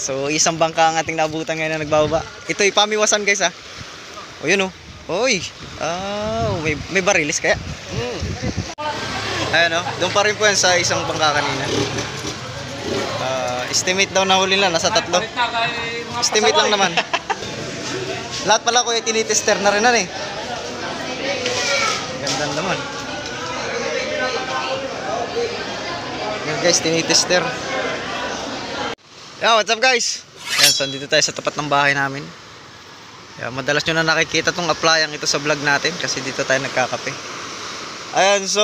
So isang bangka ang ating naabutan ngayon na nagbababa. Ito ay pamiwasan guys ha. O yun o. Oy. May barilis kaya. Ayan o. Doon pa rin po yan sa isang bangka kanina. Estimate daw na huli na. Nasa 3. Estimate lang naman. Lahat pala ko ay tinitester na rin na eh. Ganda naman. Yan guys, tinitester. Yeah, what's up guys? Yan, so dito tayo sa tapat ng bahay namin. Yeah, madalas nyo na nakikita tong applyan ito sa vlog natin kasi dito tayo nagkakape. Ayan, so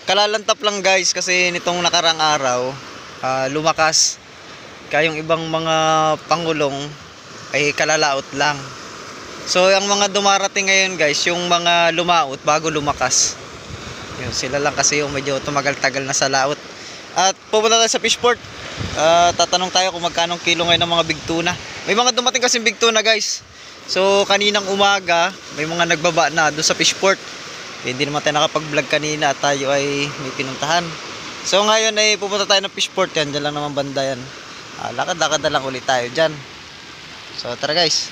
kalalantap lang guys kasi nitong nakarang araw lumakas. Kaya yung ibang mga pangulong ay kalalaot lang. So ang mga dumarating ngayon guys, yung mga lumaot bago lumakas. Yun, sila lang kasi yung medyo tumagal-tagal na sa laot. At pupunta tayo sa fishport. Tatanong tayo kung magkano kilo ngayon ng mga big tuna. May mga dumating kasing big tuna guys. So kaninang umaga may mga nagbaba na doon sa fishport. Hindi naman tayo nakapag-vlog kanina at tayo ay may pinuntahan. So ngayon ay pupunta tayo ng fishport yan. Diyan lang naman banda yan. Lakad-lakad na lang ulit tayo dyan. So tara guys.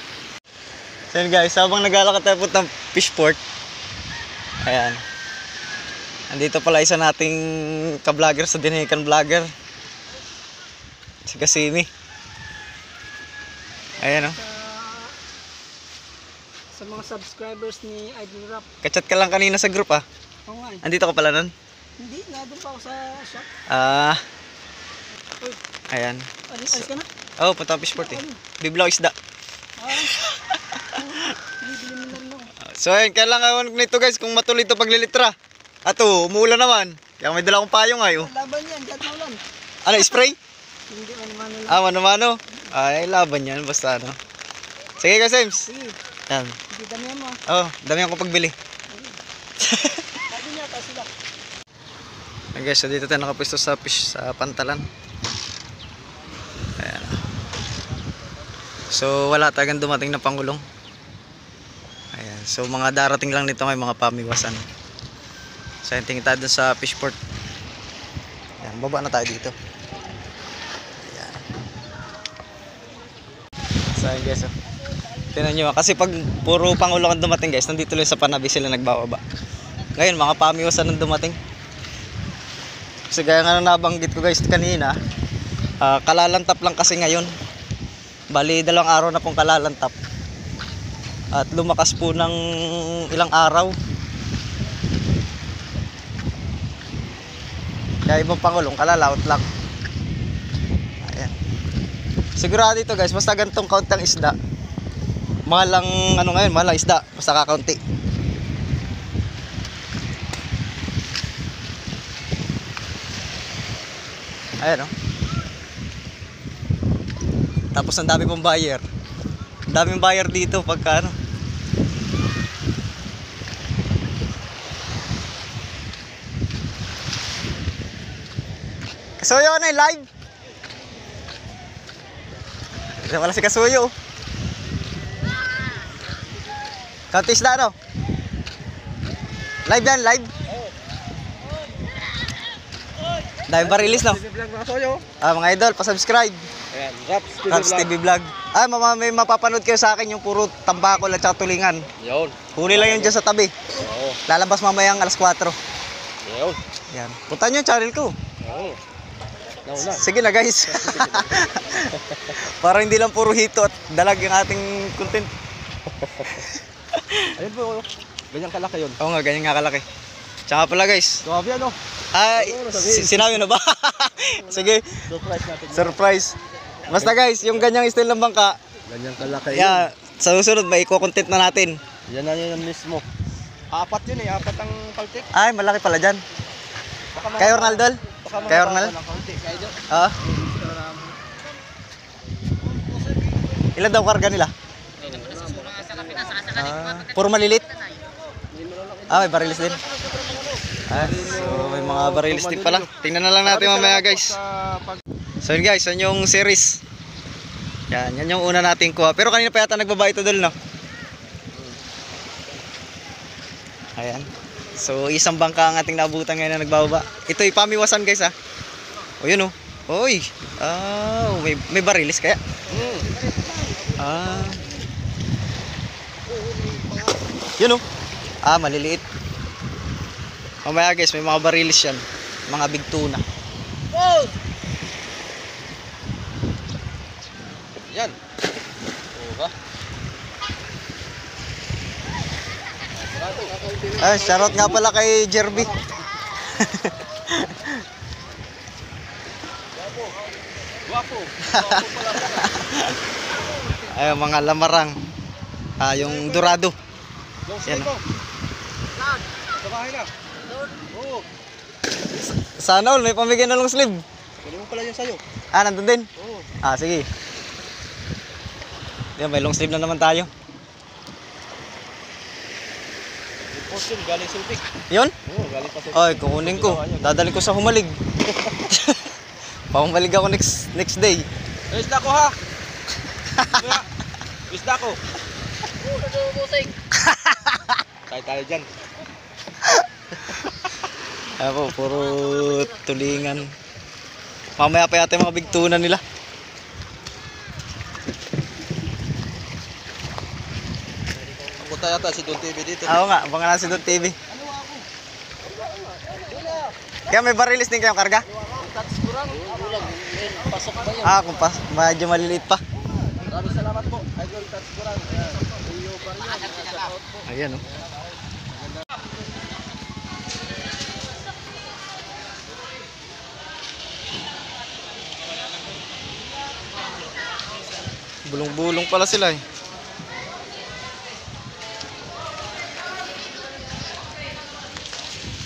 So yun guys, habang naglalakad tayo punta ng fishport. Ayan. Andito pala isa nating ka-vlogger sa Dinahican Vlogger. Si Kasimi. Ayan o. Sa mga subscribers ni Idol Rap. Kachat ka lang kanina sa group ah. Oo nga eh. Andito ka pala nun? Hindi, nandun pa ako sa shop. Ayan. Alis ka na? Oo, punta ang fishport eh. Biblaw isda. Bibili mo lang no. So ayan, kailangan nito guys kung matuloy ito paglilitra. Ato, umuulan naman. Kaya may dala akong payong ngayon. Laban yan, dyan na ulan. Ano, spray? Hindi, mano-mano lang. Mano-mano? Ay, laban yan. Basta ano. Sige ka, Sems. Sige. Yan. Sige, damihan mo. Damihan ko pagbili. Sabi niya, tayo sila. Ayan guys, so dito tayo nakapwesto sa fish sa pantalan. Ayan. So, wala talagang dumating na pangulong. Ayan. So, mga darating lang nito may mga pamiwasan. So, tingin tayo dun sa fishport. Ayan, baba na tayo dito. Ayan. So, ayan guys. Tingnan nyo. Kasi pag puro pangulong ang dumating guys, nandito lang sa Panabi sila nagbababa. Ngayon, mga pamiwasan ang dumating. Kasi gaya nga na nabanggit ko guys kanina, kalalantap lang kasi ngayon. Bali, 2 araw na pong kalalantap. At lumakas po ng ilang araw. Kaya ibang pangulong kalalaot lang. Ayan. Sigurado dito guys, basta gantong count ng isda. Malang ano ngayon, malang isda, basta kakaunti. Ayan o. Tapos ang dami pong buyer. Ang daming buyer dito pagka ano. Kasuyo na yung live. Wala si Kasuyo. Kantis na ano? Live yan, live. Dahil ba release no? Mga idol, pa-subscribe. Ayan, Raps TV Vlog. May mapapanood kayo sa akin yung puro tambakol at tulingan. Yun. Huli lang yun dyan sa tabi. Oo. Lalabas mamayang alas 4. Yun. Yan. Punta nyo yung channel ko. Oo. Nauna. Sige na guys. Para hindi lang puro hito at dalag yung ating content. Ayun po, ganyan kalaki yun. Oo nga, ganyan nga kalaki. Tsaka pala guys. Grabe ano? Sinabi na ba? Sige. Surprise natin. Surprise. Basta guys, yung ganyang style ng bangka. Ganyan kalaki Yeah, sa susunod may i-content na natin. Yan na yun mismo. 4 yun eh, 4 ang paltik. Ay, malaki pala dyan. Kay Ronaldo? Kay Ronaldo? Oo. Ilan daw karga nila? Puro malilit? May barilis din. So may mga barilis din pala. Tingnan na lang natin mamaya guys. So yun guys, yan yung series. Yan yung una nating kuha. Pero kanina pa yata nagbaba ito dul no? Ayan. So isang bangka ang ating naabutan ngayon na nagbababa. Ito ay pamiwasan guys ha. O yun o. Uy, may barilis kaya? Hmm. Ah. Yun oh. Maliliit. Mamaya guys, may mga barilis yan. Mga big tuna. Wow! Yan. Oo ba? Shoutout nga pala kay Jerby. Guwapo. Ay, mga lamarang. Yung dorado. Long Yan. sleeve mo. Sa bahay na. Oo. Sana all, may pamigay na long sleeve. Kunin mo pala yan sa'yo. Nandun din. Oo. Sige. Yan, may long sleeve na naman tayo. Post yun, galing Sulpik. Yun? Oo, galing pa Sulpik. Ay, kukunin ko. Dadalhin ko sa Humalig. Pahumalig ako next day. Isda ko ha. Isda ko. Tayo tayo dyan. Ako, puro tulingan. Mamaya pa yata yung mga big tuna nila. Punta yata si Don TV dito. Oo nga, abangan natin si Don TV. Kaya may barilis din kayong karga? Pasok ba yun? Medyo maliliit pa. Maraming salamat po. Idol Tats Kurang. Iyo Barrio. Ayan oh. Bulong-bulong pala sila eh.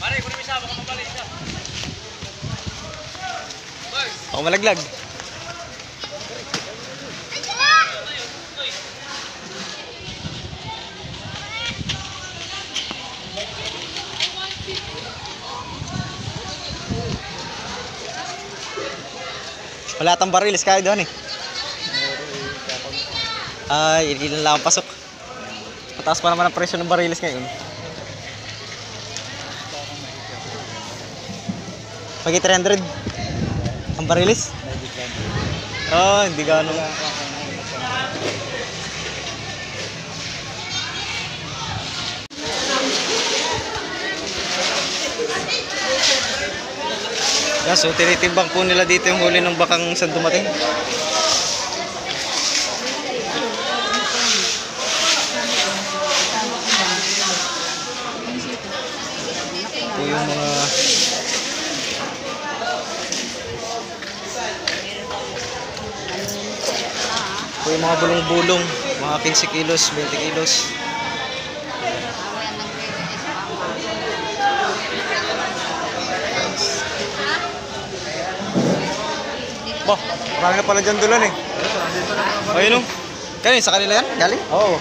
Mare, kunin mo isa, baka mabalik siya. Ako malaglag. Wala tang barilis kaya doon eh. Ilan lang ang pasok. Mataas pa naman ang presyo ng barilis ngayon. Pag 300 ang barilis? Hindi gano'n. Yan, so tinitimbang po nila dito yung huli ng bakang saan dumating. Po yung mga mga bulong-bulong, mga 15 kilos, 20 kilos. Bah, marami na pala dyan dulan eh. Ayun oh. Kaya sa kanila yan? Galing? Oo.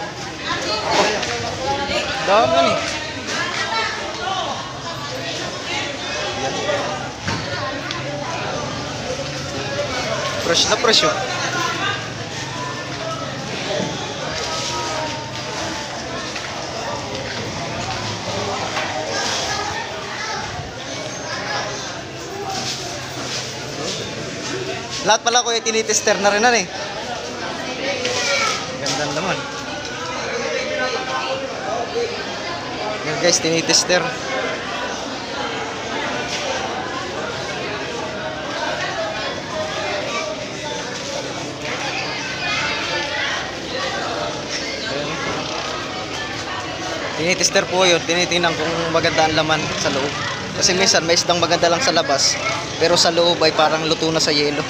Dami yan eh. Fresh na fresh oh. Lahat pala ko yung tinitester na rin eh. Ganda naman. Yan guys, tinitester. Tinitester po yun, tinitingnan kung maganda ang laman sa loob. Kasi minsan may isdang maganda lang sa labas, pero sa loob ay parang luto na sa yelo.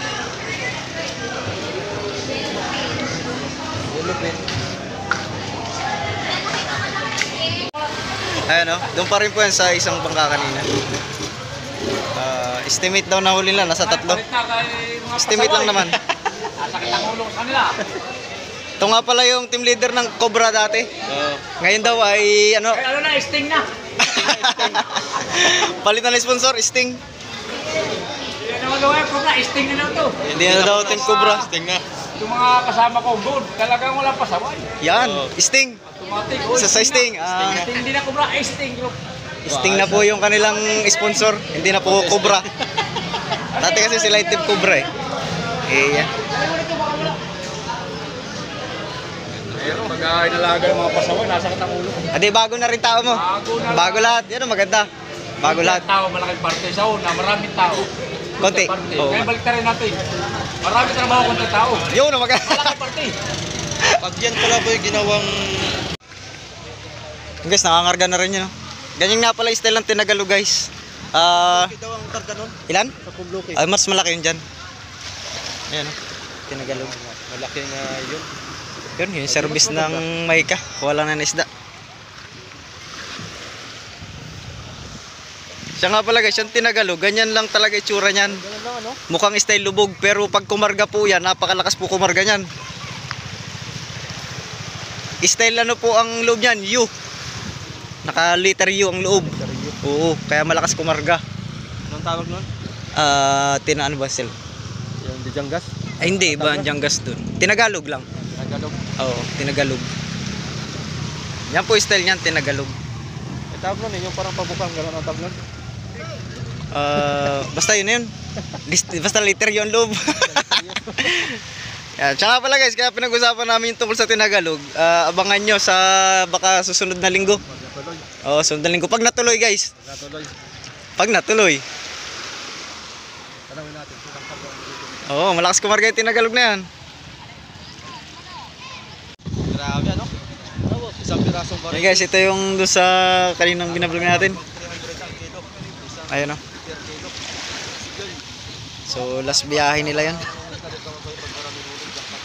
Ayan o, doon pa rin po yan sa isang bangka kanina. Estimate daw na huli lang, nasa 3. Estimate lang naman. Sakit ang ulo sa kanila. Ito nga pala yung team leader ng Cobra dati. Ngayon daw ay ano? Ano na, Sting na. Palitan ng sponsor, Sting. Hindi naman daw yung Cobra, Sting na to. Hindi na daw team Cobra. Sting na. Yung mga kasama ko, good. Talagang walang pasaway. Yan, Sting. Automatic. Isa sa Sting. Sting, hindi na Cobra, Sting group. Sting na po yung kanilang sponsor, hindi na po Cobra. Ano Dati kasi sila yung Team Cobra eh. Yan. Pero pag inalaga ng mga pasawan, nasa katakulo. Adi, bago na rin tao mo. Bago lahat. Yan ang maganda. Bago lahat. Tao, malaking parte. Sa una, maraming tao. Konti. Parte. Oo. Kaya balik rin natin. Marami trabaho konti tao. Yun ang maganda. Malaking parte. Pag yan pala boy, ginawang Guys, nakangarga na rin yun. No? Ganyan nga pala yung style ng Tinagalo guys. daw ang karga nun Ilan? sa Publoke. Ay, mas malaki yun dyan. Ayan o. Tinagalog. Malaking yun. Yun, yung service ng Maika. Kuha lang na isda. Siya nga pala guys, yung Tinagalog, ganyan lang talaga itsura niyan. Ganun lang ano? Mukhang style lubog, pero pag kumarga po yan, napakalakas po kumarga niyan. Style ano po ang loob niyan? U. Naka-liter U ang loob. Oo, kaya malakas kumarga. Anong tawag nun? Ano ba sila? Yung Dijangas? Ay hindi, iba ang Diyanggas dun. Tinagalog lang. Tagalog. Oo, Tinagalog. Yan po style niyan, Tinagalog. May tawag nun yung parang pabukang gano'n ang tawag nun. Basta yun na yun. Basta liter yun loob. Yan. Tsaka pala guys, kaya pinag-usapan namin yung tungkol sa Tinagalog. Abangan nyo sa baka susunod na linggo. Natuloy. Oo, susunod na linggo. Pag natuloy guys. Natuloy. Pag natuloy. Tanawin natin. Oo, malakas kumarga yung Tinagalog na yan. Grabe ano? Isang pirasong baril. Yan guys, ito yung doon sa kaninang binablog natin. Ayun o. So, last biyahe nila yan.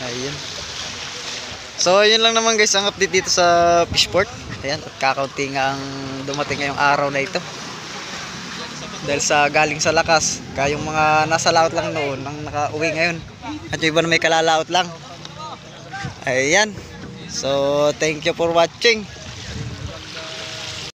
Ayun. So, yun lang naman guys ang update dito sa Fishport. Ayan, at kakaunti nga ang dumating ngayong araw na ito. Dahil sa galing sa lakas, kayong mga nasa laot lang noon ang nakauwi ngayon. At yung iba na may kalalaot lang. Ayan. So, thank you for watching.